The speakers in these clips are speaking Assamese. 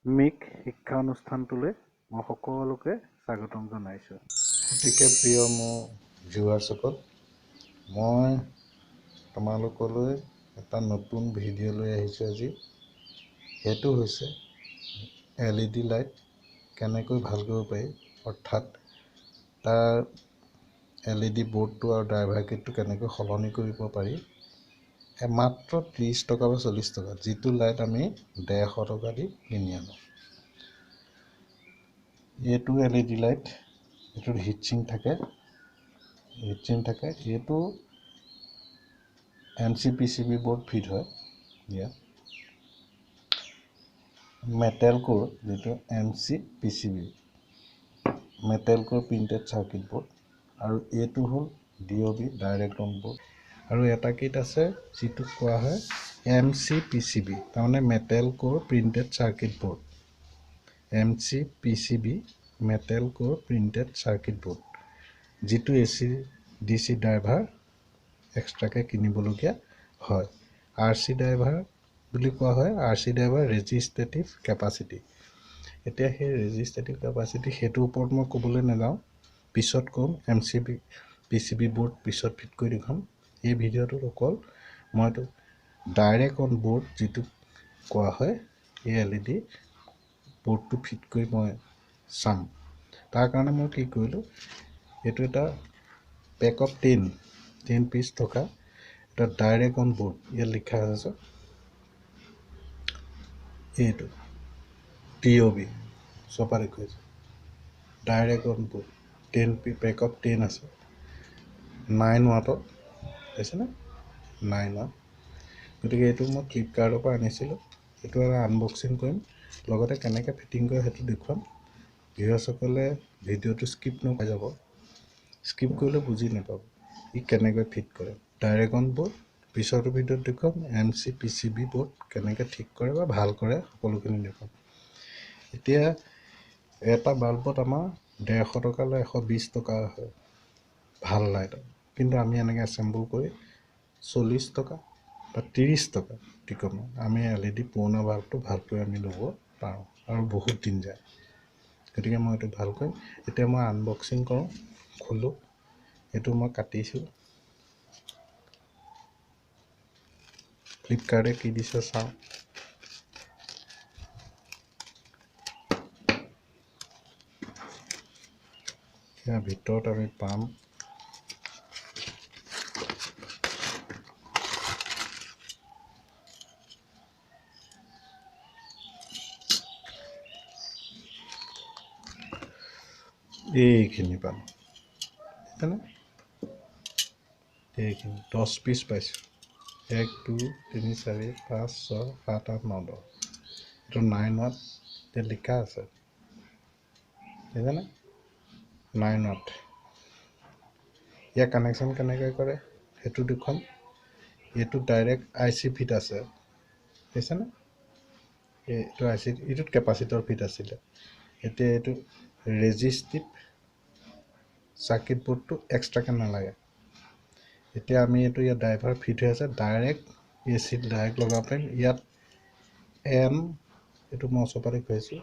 মিক শিক্ষা অনুষ্ঠানটোলৈ মই সকলোকে স্বাগতম জনাইছোঁ। গতিকে প্ৰিয় মোৰ ভিউৱাৰসকল, মই তোমালোকলৈ এটা নতুন ভিডিঅ' লৈ আহিছোঁ আজি। সেইটো হৈছে LED লাইট কেনেকৈ ভাল কৰিব পাৰি, অৰ্থাৎ তাৰ LED বৰ্ডটো আৰু ড্ৰাইভাৰ কিটটো কেনেকৈ সলনি কৰিব পাৰি মাত্ৰ 30 টকা বা 40 টকা, যিটো লাইট আমি 150 টকা দি কিনি আনো। এইটো LED লাইট, এইটোৰ হিটচিং থাকে। এইটো MCPCB বৰ্ড ফিট হয়। ইয়াত মেটেল কোৰ, যিটো MCPCB metal core printed circuit board, আৰু এইটো হ'ল DOB ডাইৰেক্ট অন বৰ্ড। আৰু এটা কিট আছে যিটো কোৱা হয় MCPCB, তাৰমানে metal core printed circuit board. MCPCB metal core printed circuit board, যিটো AC DC ড্ৰাইভাৰ এক্সট্ৰাকৈ কিনিবলগীয়া হয়। RC ড্ৰাইভাৰ বুলি কোৱা হয়। RC driver resistive capacity. এতিয়া সেই ৰেজিষ্টেটিভ কেপাচিটি সেইটোৰ ওপৰত মই ক'বলৈ নাযাওঁ, পিছত ক'ম। MCPCB বৰ্ড পিছত ফিট কৰি দেখাম। এই ভিডিঅ'টোত অকল মইতো ডাইৰেক্ট অন বৰ্ড যিটো কোৱা হয়, এই LED বৰ্ডটো ফিট কৰি মই চাম। তাৰ কাৰণে মই কি কৰিলোঁ, এইটো এটা পেক অফ 10 পিচ থকা এটা ডাইৰেক্ট অন বৰ্ড। ইয়াত লিখা আছে এইটো DOB, চপা দেখুৱাইছে direct on board 10 pack of 10 আছে, 9 ৱাটত দেখিছেনে, 9 ৱাট। গতিকে এইটো মই ফ্লিপকাৰ্টৰ পৰা আনিছিলোঁ। এইটো এটা আনবক্সিং কৰিম, লগতে কেনেকৈ ফিটিং কৰে সেইটো দেখুৱাম। ভিউৱাৰসকলে ভিডিঅ'টো স্কিপ নকৰি যাব, স্কিপ কৰিলে বুজি নাপাব ই কেনেকৈ ফিট কৰে। ডাইৰেক্ট অন বৰ্ড পিছৰটো ভিডিঅ'ত দেখুৱাম। MCPCB বৰ্ড কেনেকৈ ঠিক কৰে বা ভাল কৰে সকলোখিনি দেখুৱাম। এতিয়া এটা বাল্বত আমাৰ 150 টকালৈ 120 টকা হয় ভাল লাইট, কিন্তু আমি এনেকৈ এছেম্বল কৰি 40 টকা বা 30 টকা টিকনত আমি LED পুৰণা বাল্বটো ভালকৈ আমি ল'ব পাৰোঁ আৰু বহুত দিন যায়। গতিকে মই এইটো ভাল কৰিম। এতিয়া মই আনবক্সিং কৰোঁ, খোলোঁ। এইটো মই কাটিছোঁ, ফ্লিপকাৰ্টে কি দিছে চাওঁ। ইয়াৰ ভিতৰত আমি পাম এইখিনি, পাম এইখিনি 10 পিচ পাইছোঁ। 1 2 3 4 5 6 7 8 9 10। এইটো 9 ৱাট ইয়াত লিখা আছে, দেখিছেনে, 9 ৱাট। ইয়াৰ কানেকশ্যন কেনেকৈ কৰে সেইটো দেখুৱাম। এইটো ডাইৰেক্ট IC ফিট আছে, দেখিছেনে, এইটো IC, এইটোত কেপাচিটৰ ফিট আছিলে। এতিয়া এইটো ৰেজিষ্টিভ চাৰ্কিট বৰ্ডটো এক্সট্ৰাকৈ নালাগে। এতিয়া আমি এইটো ইয়াত ড্ৰাইভাৰ ফিট হৈ আছে, ডাইৰেক্ট AC ডাইৰেক্ট লগাব পাৰিম। ইয়াত এইটো মই ওচৰৰ পৰা দেখুৱাইছোঁ,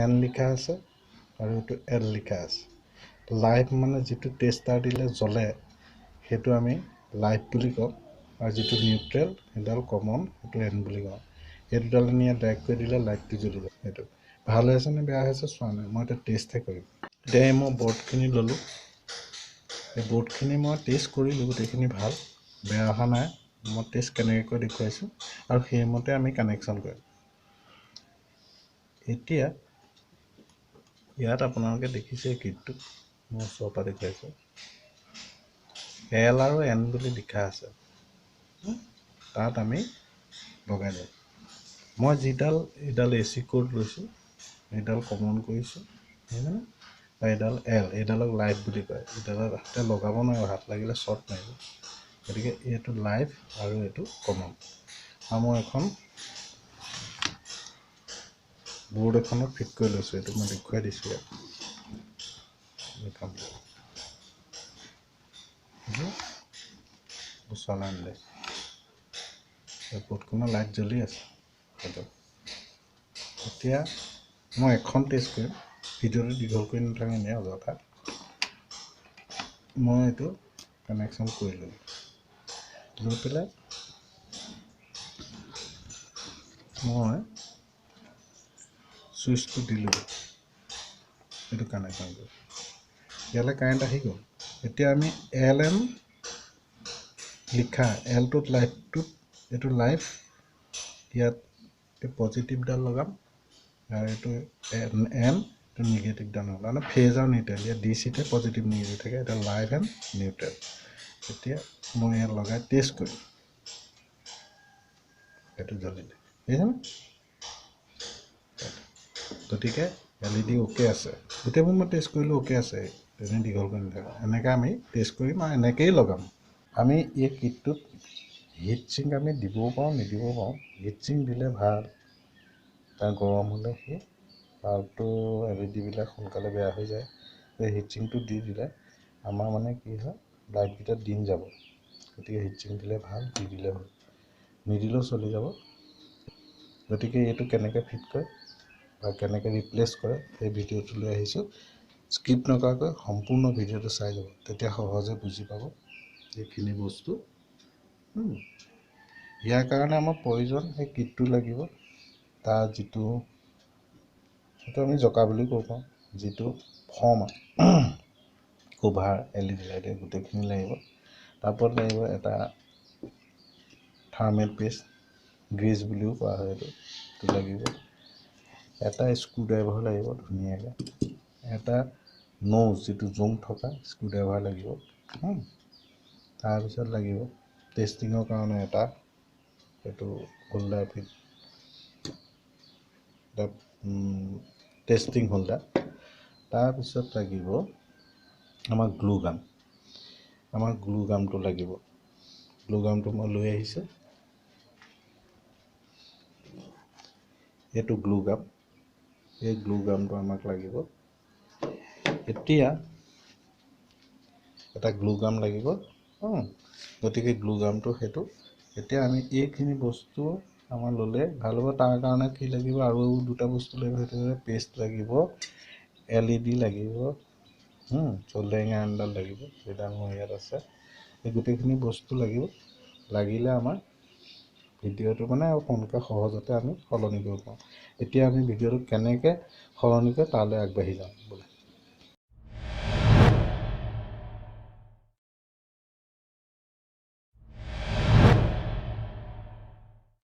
N লিখা আছে আৰু এইটো L লিখা আছে। লাইভ মানে যিটো টেষ্টাৰ দিলে জ্বলে সেইটো আমি লাইভ বুলি কওঁ, আৰু যিটো নিউট্ৰেল সেইডাল কমন, সেইটো N বুলি কওঁ। এই দুডাল ইয়াত ডাইৰেক্ট কৰি দিলে লাইটটো জ্বলি যায়। সেইটো ভাল হৈছে নে বেয়া হৈছে চোৱা নাই, মই এতিয়া টেষ্টহে কৰিম। এতিয়া মই বৰ্ডখিনি ল'লোঁ, এই বৰ্ডখিনি মই টেষ্ট কৰিলোঁ, গোটেইখিনি ভাল, বেয়া অহা নাই। মই টেষ্ট কেনেকৈ কৰি দেখুৱাইছোঁ আৰু সেইমতে আমি কানেকশ্যন কৰিম। এতিয়া ইয়াত আপোনালোকে দেখিছে কিটটো মই ওচৰৰ পৰা দেখুৱাইছোঁ, L আৰু N বুলি লিখা আছে, তাত আমি লগাই দিওঁ। মই এইডাল AC কোড লৈছোঁ, এইডাল কমন কৰিছোঁ, সেইকাৰণে এইডাল L, এইডালক লাইভ বুলি কয়। এইডালত হাতে লগাব নোৱাৰিব, হাত লাগিলে শ্বৰ্ট মাৰিব। গতিকে এইটো লাইভ আৰু এইটো কমন। আৰু মই এখন বৰ্ড এখনত ফিট কৰি লৈছোঁ, এইটো মই দেখুৱাই দিছোঁ ইয়াত। চলাই নিলে বৰ্ডখনৰ লাইট জ্বলি আছে সেইটো এতিয়া মই এখন টেষ্ট কৰিম ভিডিঅ'টো দীঘল কৰি নাথাকে এনে অযথা মই এইটো কানেকশ্যন কৰি ল'লোঁ লৈ পেলাই মই চুইচটো দিলোঁ এইটো কানেকশ্যন কৰি ইয়ালৈ কাৰেণ্ট আহি গ'ল এতিয়া আমি LM লিখা এলটোত লাইটটোত এইটো লাইভ ইয়াত এই পজিটিভডাল লগাম আৰু এইটো এন এইটো নিগেটিভডাল লগাম মানে ফেজ আৰু নিউট্ৰেল ইয়াত ডিচিতে পজিটিভ নিগেটিভ থাকে এটা লাইভ এণ্ড নিউট্ৰেল এতিয়া মই ইয়াত লগাই টেষ্ট কৰিম এইটো জ্বলিলে বুজিছেনে গতিকে LED অ'কে আছে গোটেইবোৰ মই টেষ্ট কৰিলোঁ অ'কে আছে তেনে দীঘল কৰি নাথাকোঁ এনেকৈ আমি টেষ্ট কৰিম আৰু এনেকৈয়ে লগাম আমি এই কিটটোত হিট চিংক আমি দিবও পাৰোঁ নিদিবও পাৰোঁ হিট চিংক দিলে ভাল তাৰ গৰম হ'লে সেই বাল্বটো LED বিলাক সোনকালে বেয়া হৈ যায় এই হিট চিংকটো দি দিলে আমাৰ মানে কি হয় লাইটকেইটা দিন যাব গতিকে হিট চিংক দিলে ভাল দি দিলে হ'ল নিদিলেও চলি যাব গতিকে এইটো কেনেকৈ ফিট কৰে বা কেনেকৈ ৰিপ্লেচ কৰে সেই ভিডিঅ'টো লৈ আহিছোঁ স্কিপ নকৰাকৈ সম্পূৰ্ণ ভিডিঅ'টো চাই যাব তেতিয়া সহজে বুজি পাব এইখিনি বস্তু ইয়াৰ কাৰণে আমাৰ প্ৰয়োজন সেই কিটটো লাগিব তাৰ যিটো আমি জকা বুলি ক'ব পাৰোঁ যিটো ফৰ্ম কভাৰ LED লাইটে গোটেইখিনি লাগিব তাৰপৰত লাগিব এটা থাৰ্মেল পেষ্ট গ্ৰীজ বুলিও কোৱা হয় এইটো লাগিব এটা স্ক্ৰুড্ৰাইভাৰ লাগিব ধুনীয়াকৈ এটা ন'জ যিটো জোং থকা স্ক্ৰুড্ৰাইভাৰ লাগিব তাৰপিছত লাগিব টেষ্টিঙৰ কাৰণে এটা এইটো হোল্ডাৰ ফিট টেষ্টিং হোল্ডাৰ তাৰপিছত লাগিব আমাৰ গ্লু গামটো লাগিব গ্লু গামটো মই লৈ আহিছোঁ এইটো গ্লু গাম এই গ্লু গামটো আমাক লাগিব এতিয়া এটা গ্লু গাম লাগিব গতিকে গ্লু গামটো সেইটো এতিয়া আমি এইখিনি বস্তু আমাৰ ল'লে ভাল হ'ব তাৰ কাৰণে কি লাগিব আৰু দুটা বস্তু লাগিব সেইটো পেষ্ট লাগিব LED লাগিব চল্ডাৰিং আইৰণডাল লাগিব সেইডাল মোৰ ইয়াত আছে এই গোটেইখিনি বস্তু লাগিলে আমাৰ ভিডিঅ'টো মানে সোনকালে সহজতে আমি সলনি কৰিব পাৰোঁ এতিয়া আমি ভিডিঅ'টো কেনেকৈ সলনি কৰে তালৈ আগবাঢ়ি যাওঁ বোলে